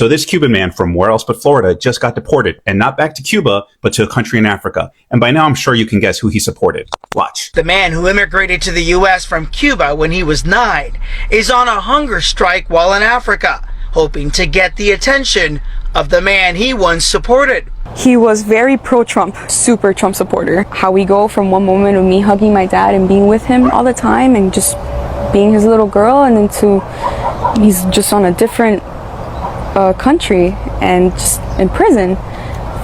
So this Cuban man from where else but Florida just got deported, and not back to Cuba, but to a country in Africa. And by now I'm sure you can guess who he supported. Watch. The man who immigrated to the U.S. from Cuba when he was 9 is on a hunger strike while in Africa, hoping to get the attention of the man he once supported. He was very pro-Trump, super Trump supporter. How we go from one moment of me hugging my dad and being with him all the time and just being his little girl, and then to he's just on a different country and just in prison.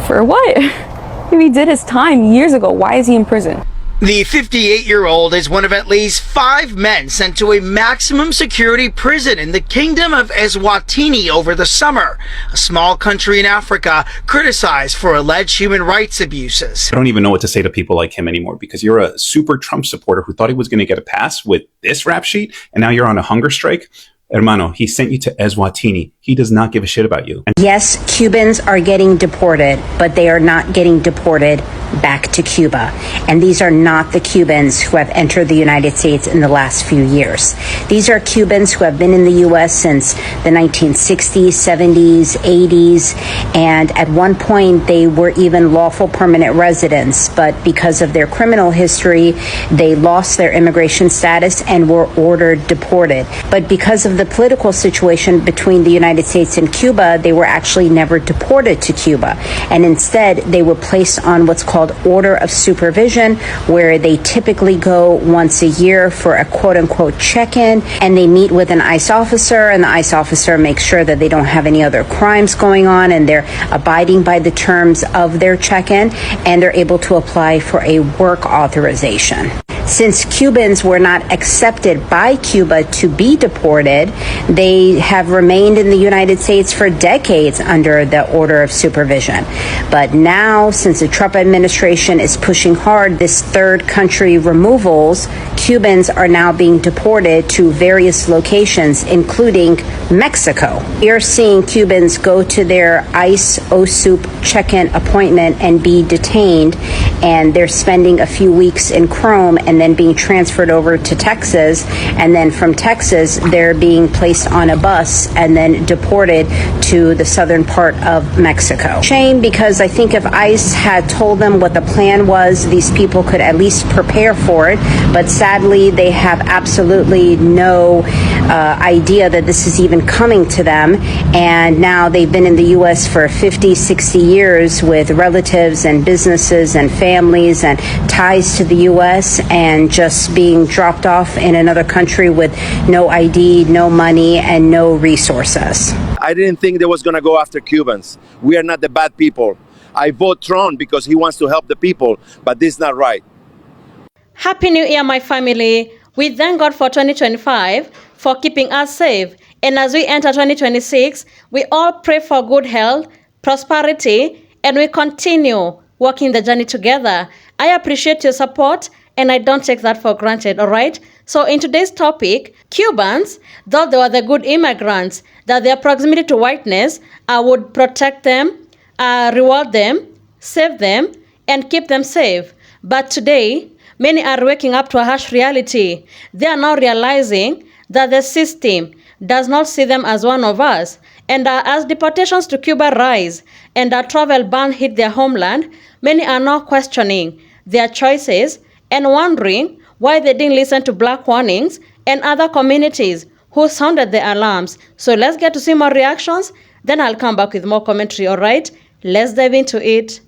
For what? If he did his time years ago, why is he in prison? The 58-year-old is one of at least 5 men sent to a maximum security prison in the Kingdom of Eswatini over the summer, a small country in Africa criticized for alleged human rights abuses. I don't even know what to say to people like him anymore, because you're a super Trump supporter who thought he was going to get a pass with this rap sheet, and now you're on a hunger strike. Hermano, he sent you to Eswatini. He does not give a shit about you. Yes, Cubans are getting deported, but they are not getting deported back to Cuba. And these are not the Cubans who have entered the United States in the last few years. These are Cubans who have been in the U.S. since the 1960s, 70s, 80s, and at one point they were even lawful permanent residents, but because of their criminal history, they lost their immigration status and were ordered deported. But because of the political situation between the United States and Cuba, they were actually never deported to Cuba. And instead, they were placed on what's called order of supervision, where they typically go once a year for a quote-unquote check-in, and they meet with an ICE officer, and the ICE officer makes sure that they don't have any other crimes going on, and they're abiding by the terms of their check-in, and they're able to apply for a work authorization. Since Cubans were not accepted by Cuba to be deported, they have remained in the United States for decades under the order of supervision. But now, since the Trump administration is pushing hard this third country removals, Cubans are now being deported to various locations, including Mexico. You're seeing Cubans go to their ICE OSUP check-in appointment and be detained, and they're spending a few weeks in Chrome and then being transferred over to Texas, and then from Texas they're being placed on a bus and then deported to the southern part of Mexico. Shame, because I think if ICE had told them what the plan was, these people could at least prepare for it, but sadly they have absolutely no idea that this is even coming to them, and now they've been in the U.S. for 50, 60 years with relatives and businesses and families and ties to the U.S., and just being dropped off in another country with no ID, no money, and no resources. I didn't think they was going to go after Cubans. We are not the bad people. I vote Trump because he wants to help the people, but this is not right. Happy New Year, my family. We thank God for 2025 for keeping us safe. And as we enter 2026, we all pray for good health, prosperity, and we continue walking the journey together. I appreciate your support, and I don't take that for granted, all right? So in today's topic, Cubans thought they were the good immigrants, that their proximity to whiteness would protect them, reward them, save them, and keep them safe. But today, many are waking up to a harsh reality. They are now realizing that the system does not see them as one of us. And as deportations to Cuba rise and a travel ban hit their homeland, many are now questioning their choices and wondering why they didn't listen to Black warnings and other communities who sounded the alarms. So let's get to see more reactions, then I'll come back with more commentary, all right? Let's dive into it.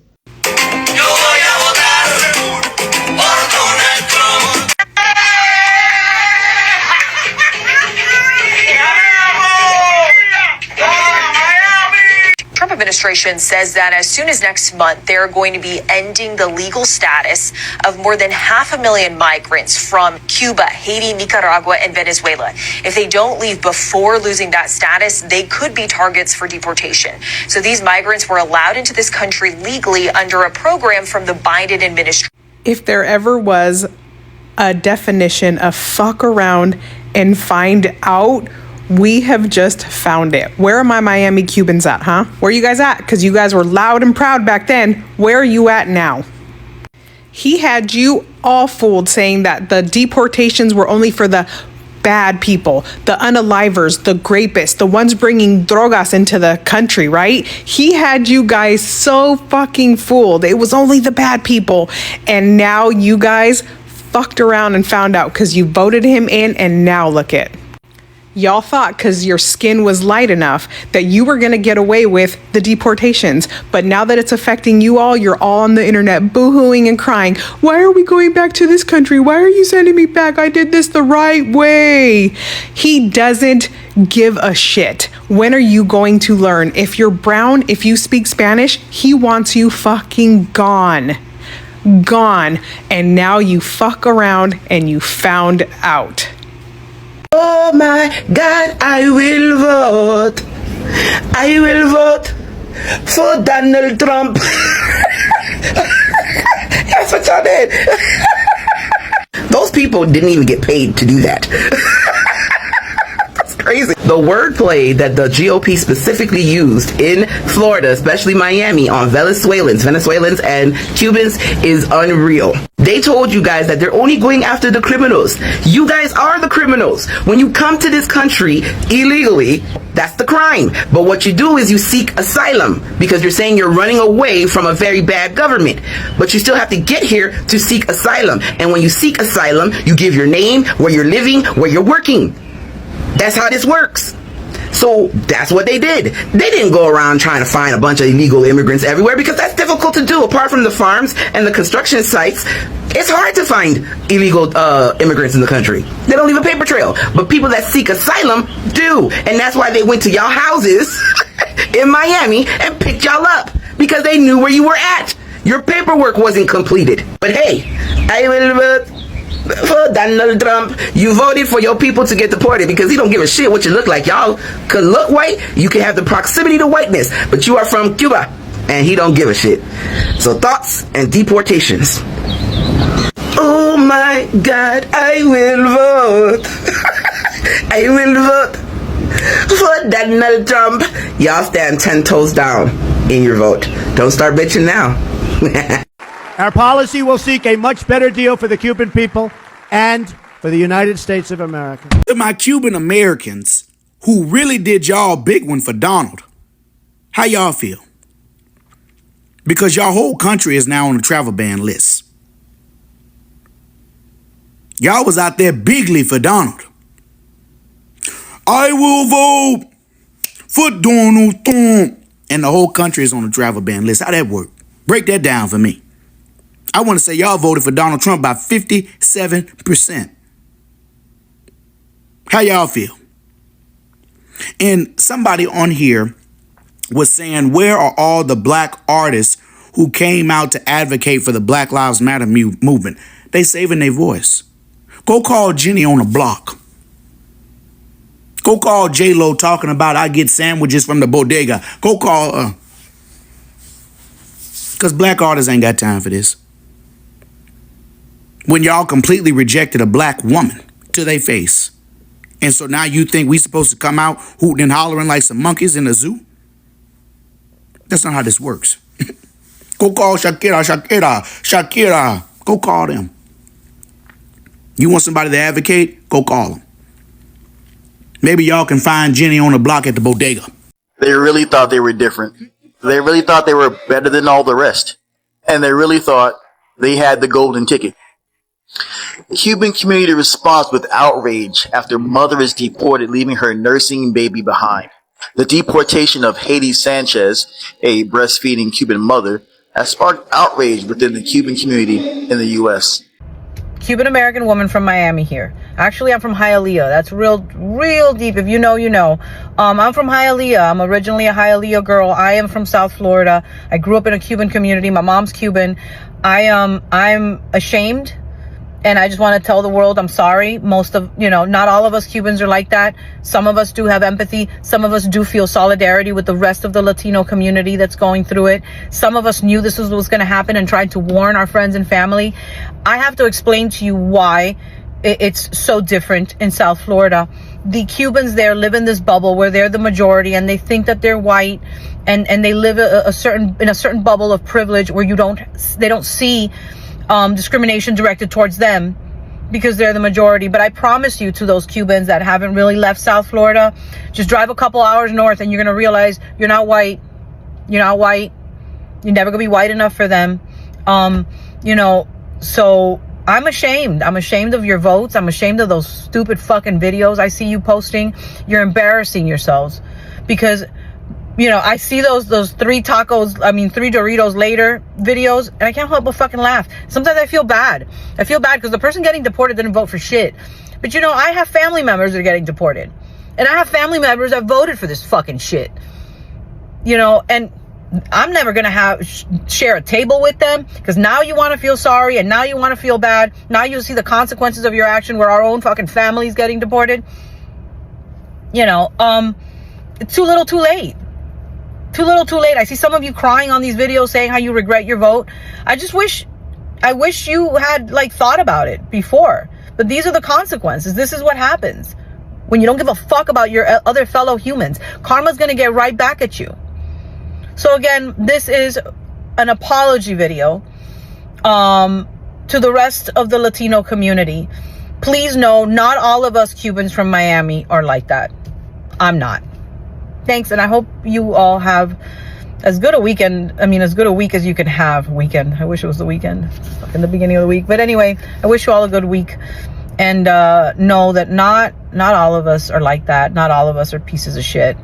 Trump administration says that as soon as next month, they're going to be ending the legal status of more than 500,000 migrants from Cuba, Haiti, Nicaragua, and Venezuela. If they don't leave before losing that status, they could be targets for deportation. So these migrants were allowed into this country legally under a program from the Biden administration. If there ever was a definition of fuck around and find out, we have just found it. Where are my Miami Cubans at, huh? Where are you guys at? Because you guys were loud and proud back then. Where are you at now? He had you all fooled, saying that the deportations were only for the bad people, the unalivers, the grapists, the ones bringing drogas into the country, right? He had you guys so fucking fooled. It was only the bad people. And now you guys fucked around and found out because you voted him in, and now look it. Y'all thought because your skin was light enough that you were going to get away with the deportations. But now that it's affecting you all, you're all on the internet boo-hooing and crying. Why are we going back to this country? Why are you sending me back? I did this the right way. He doesn't give a shit. When are you going to learn? If you're brown, if you speak Spanish, he wants you fucking gone. Gone. And now you fuck around and you found out. Oh my God, I will vote. I will vote for Donald Trump. That's what y'all did. Those people didn't even get paid to do that. That's crazy. The wordplay that the GOP specifically used in Florida, especially Miami, on Venezuelans and Cubans is unreal. They told you guys that they're only going after the criminals. You guys are the criminals. When you come to this country illegally, that's the crime. But what you do is you seek asylum because you're saying you're running away from a very bad government. But you still have to get here to seek asylum. And when you seek asylum, you give your name, where you're living, where you're working. That's how this works. So that's what they did. They didn't go around trying to find a bunch of illegal immigrants everywhere because that's difficult to do. Apart from the farms and the construction sites, it's hard to find illegal immigrants in the country. They don't leave a paper trail. But people that seek asylum do. And that's why they went to y'all houses in Miami and picked y'all up because they knew where you were at. Your paperwork wasn't completed. But hey, I will vote for Donald Trump. You voted for your people to get deported because he don't give a shit what you look like. Y'all could look white, you can have the proximity to whiteness, but you are from Cuba and he don't give a shit. So thoughts and deportations. Oh my God, I will vote. I will vote for Donald Trump. Y'all stand 10 toes down in your vote. Don't start bitching now. Our policy will seek a much better deal for the Cuban people and for the United States of America. To my Cuban Americans who really did y'all a big one for Donald, how y'all feel? Because y'all whole country is now on the travel ban list. Y'all was out there bigly for Donald. I will vote for Donald Trump. And the whole country is on the travel ban list. How that work? Break that down for me. I want to say y'all voted for Donald Trump by 57%. How y'all feel? And somebody on here was saying, where are all the black artists who came out to advocate for the Black Lives Matter movement? They saving their voice. Go call Jenny on the block. Go call J-Lo talking about I get sandwiches from the bodega. Go call her. Because black artists ain't got time for this. When y'all completely rejected a black woman to their face. And so now you think we supposed to come out hooting and hollering like some monkeys in a zoo? That's not how this works. Go call Shakira. Go call them. You want somebody to advocate? Go call them. Maybe y'all can find Jenny on the block at the bodega. They really thought they were different. They really thought they were better than all the rest. And they really thought they had the golden ticket. The Cuban community responds with outrage after mother is deported, leaving her nursing baby behind. The deportation of Haiti Sanchez, a breastfeeding Cuban mother, has sparked outrage within the Cuban community in the U.S. Cuban American woman from Miami here. Actually, I'm from Hialeah. That's real deep. If you know, you know. I'm from Hialeah. I'm originally a Hialeah girl. I am from South Florida. I grew up in a Cuban community. My mom's Cuban. I'm ashamed. And I just want to tell the world I'm sorry. Not all of us Cubans are like that. Some of us do have empathy. Some of us do feel solidarity with the rest of the Latino community that's going through it. Some of us knew this was going to happen and tried to warn our friends and family. I have to explain to you why it's so different in South Florida. The Cubans there live in this bubble where they're the majority and they think that they're white and they live in a certain bubble of privilege where they don't see discrimination directed towards them because they're the majority. But I promise you, to those Cubans that haven't really left South Florida, just drive a couple hours north and you're going to realize you're not white. You're not white. You're never going to be white enough for them. You know, so I'm ashamed. I'm ashamed of your votes. I'm ashamed of those stupid fucking videos I see you posting. You're embarrassing yourselves because, you know, I see those 3 Doritos later videos and I can't help but fucking laugh. Sometimes I feel bad. I feel bad because the person getting deported didn't vote for shit. But, you know, I have family members that are getting deported. And I have family members that voted for this fucking shit. You know, and I'm never going to share a table with them because now you want to feel sorry and now you want to feel bad. Now you see the consequences of your action where our own fucking family's getting deported. You know, it's too little too late. Too little too late. I see some of you crying on these videos saying how you regret your vote. I wish you had like thought about it before. But these are the consequences. This is what happens when you don't give a fuck about your other fellow humans. Karma's going to get right back at you. So again, this is an apology video to the rest of the Latino community. Please know, not all of us Cubans from Miami are like that. I'm not. Thanks, and I hope you all have as good a weekend. I mean, as good a week as you can have. Weekend. I wish it was the weekend in the beginning of the week. But anyway, I wish you all a good week. And know that not all of us are like that. Not all of us are pieces of shit.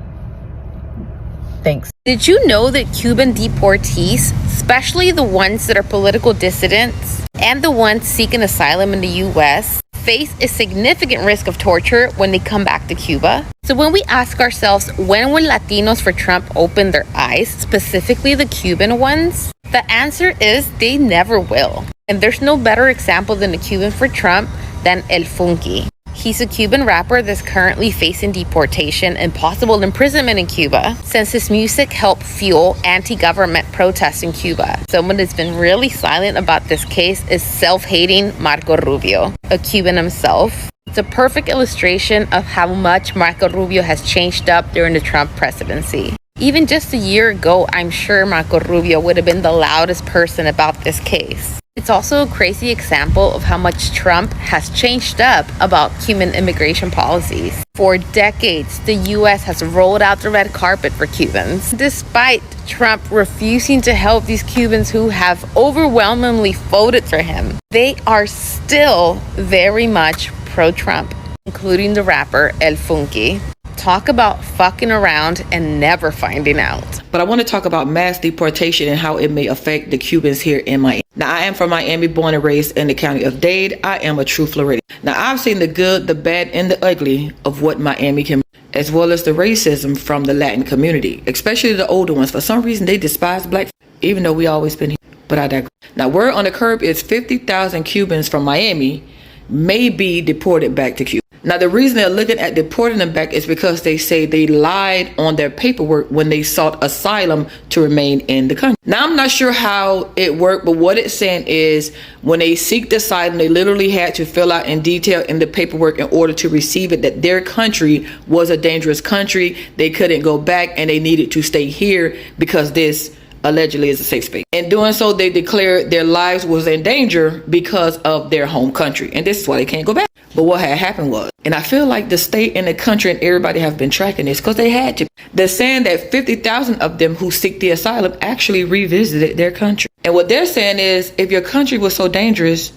Thanks. Did you know that Cuban deportees, especially the ones that are political dissidents and the ones seeking asylum in the U.S., face a significant risk of torture when they come back to Cuba? So when we ask ourselves, when will Latinos for Trump open their eyes, specifically the Cuban ones? The answer is they never will. And there's no better example than a Cuban for Trump than El Funky. He's a Cuban rapper that's currently facing deportation and possible imprisonment in Cuba since his music helped fuel anti-government protests in Cuba. Someone that's been really silent about this case is self-hating Marco Rubio, a Cuban himself. It's a perfect illustration of how much Marco Rubio has changed up during the Trump presidency. Even just a year ago, I'm sure Marco Rubio would have been the loudest person about this case. It's also a crazy example of how much Trump has changed up about Cuban immigration policies. For decades, the U.S. has rolled out the red carpet for Cubans, despite Trump refusing to help these Cubans who have overwhelmingly voted for him. They are still very much pro-Trump, including the rapper El Funky. Talk about fucking around and never finding out. But I want to talk about mass deportation and how it may affect the Cubans here in Miami. Now, I am from Miami, born and raised in the county of Dade. I am a true Floridian. Now, I've seen the good, the bad, and the ugly of what Miami can be, as well as the racism from the Latin community, especially the older ones. For some reason, they despise black, even though we always been here. But I digress. Now, word on the curb is 50,000 Cubans from Miami may be deported back to Cuba. Now, the reason they're looking at deporting them back is because they say they lied on their paperwork when they sought asylum to remain in the country. Now, I'm not sure how it worked, but what it's saying is when they seek the asylum, they literally had to fill out in detail in the paperwork in order to receive it that their country was a dangerous country. They couldn't go back and they needed to stay here because this allegedly is a safe space. In doing so, they declared their lives was in danger because of their home country. And this is why they can't go back. But what had happened was, and I feel like the state and the country and everybody have been tracking this because they had to. They're saying that 50,000 of them who seek the asylum actually revisited their country. And what they're saying is, if your country was so dangerous,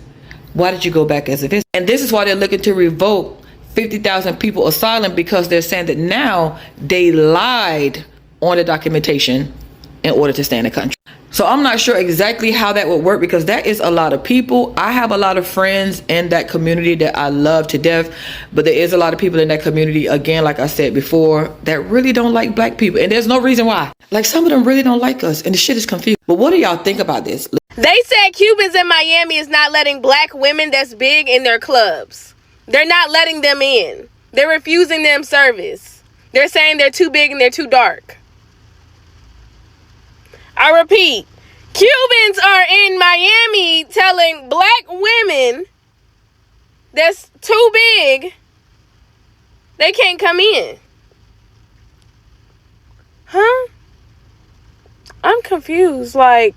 why did you go back as a visitor? And this is why they're looking to revoke 50,000 people asylum, because they're saying that now they lied on the documentation in order to stay in the country. So I'm not sure exactly how that would work, because that is a lot of people. I have a lot of friends in that community that I love to death, but there is a lot of people in that community, again, like I said before, that really don't like black people. And there's no reason why. Like, some of them really don't like us, and the shit is confused. But what do y'all think about this? They said Cubans in Miami is not letting black women that's big in their clubs. They're not letting them in. They're refusing them service. They're saying they're too big and they're too dark. I repeat, Cubans are in Miami telling black women that's too big, they can't come in. Huh? I'm confused. Like,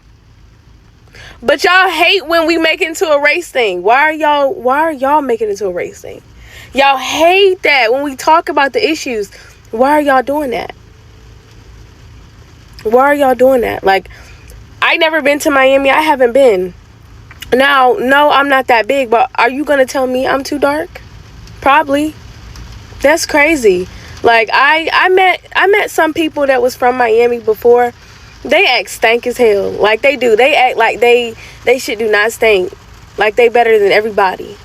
But y'all hate when we make it into a race thing. Why are y'all making it into a race thing? Y'all hate that when we talk about the issues. Why are y'all doing that? Why are y'all doing that? Like, I never been to Miami. I haven't been. Now, no, I'm not that big, but are you gonna tell me I'm too dark? Probably. That's crazy. Like, I met some people that was from Miami before. They act stank as hell. Like they do. They act like they shit do not stink. Like they better than everybody.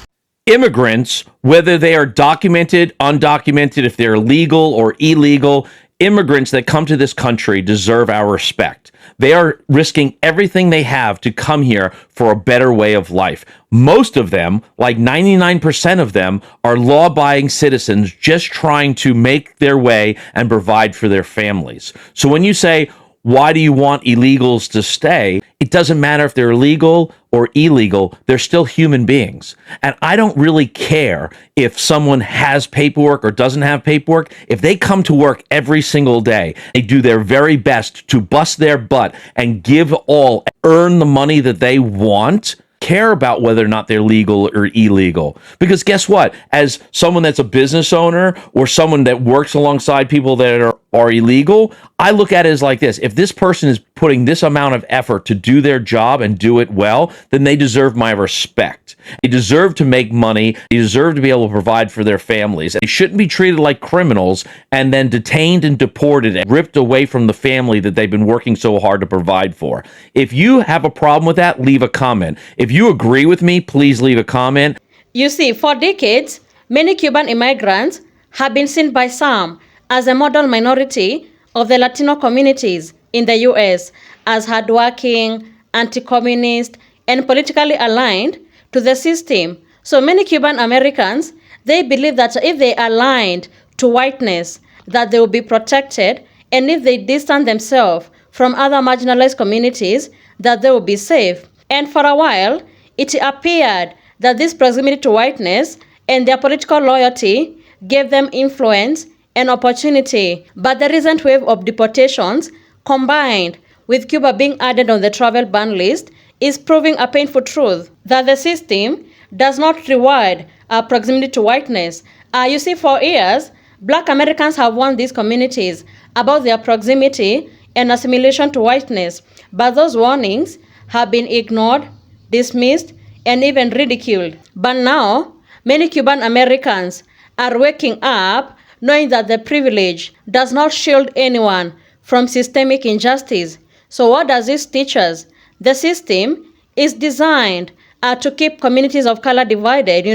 Immigrants, whether they are documented, undocumented, if they're legal or illegal, immigrants that come to this country deserve our respect. They are risking everything they have to come here for a better way of life. Most of them, like 99% of them, are law-abiding citizens just trying to make their way and provide for their families. So when you say, why do you want illegals to stay? It doesn't matter if they're legal or illegal, they're still human beings. And I don't really care if someone has paperwork or doesn't have paperwork. If they come to work every single day, they do their very best to bust their butt and give all, earn the money that they want, care about whether or not they're legal or illegal. Because guess what? As someone that's a business owner or someone that works alongside people that are illegal, I look at it as like this. If this person is putting this amount of effort to do their job and do it well, then they deserve my respect. They deserve to make money. They deserve to be able to provide for their families. They shouldn't be treated like criminals and then detained and deported and ripped away from the family that they've been working so hard to provide for. If you have a problem with that, leave a comment. If you agree with me, please leave a comment. You see, for decades, many Cuban immigrants have been seen by some as a model minority of the Latino communities in the U.S. as hardworking, anti-communist, and politically aligned to the system. So many Cuban Americans, they believe that if they aligned to whiteness, that they will be protected, and if they distance themselves from other marginalized communities, that they will be safe. And for a while, it appeared that this proximity to whiteness and their political loyalty gave them influence and opportunity. But the recent wave of deportations, combined with Cuba being added on the travel ban list, is proving a painful truth that the system does not reward our proximity to whiteness. You see, for years, Black Americans have warned these communities about their proximity and assimilation to whiteness, but those warnings have been ignored, dismissed, and even ridiculed. But now, many Cuban Americans are waking up knowing that the privilege does not shield anyone from systemic injustice. So what does this teach us? The system is designed to keep communities of color divided,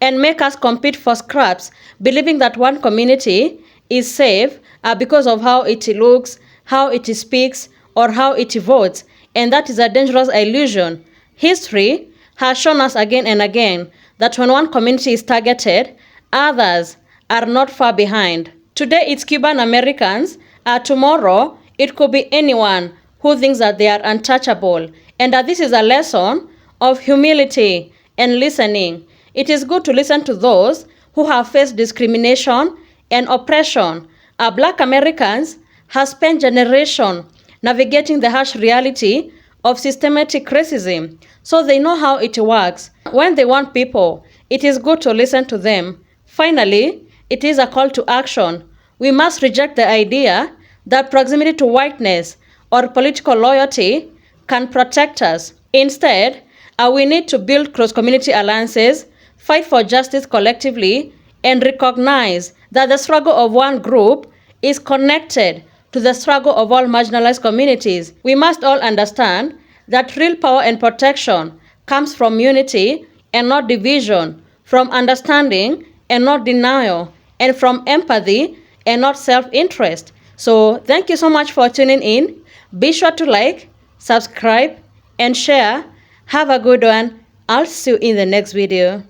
and make us compete for scraps, believing that one community is safe because of how it looks, how it speaks, or how it votes. And that is a dangerous illusion. History has shown us again and again that when one community is targeted, others are not far behind. Today it's Cuban Americans. Tomorrow it could be anyone who thinks that they are untouchable. And that this is a lesson of humility and listening. It is good to listen to those who have faced discrimination and oppression. Black Americans have spent generations navigating the harsh reality of systematic racism, so they know how it works. When they want people, it is good to listen to them. Finally, it is a call to action. We must reject the idea that proximity to whiteness or political loyalty can protect us. Instead, we need to build cross-community alliances, fight for justice collectively, and recognize that the struggle of one group is connected to the struggle of all marginalized communities. We must all understand that real power and protection comes from unity and not division, from understanding and not denial, and from empathy and not self-interest. So thank you so much for tuning in. Be sure to like, subscribe, and share. Have a good one. I'll see you in the next video.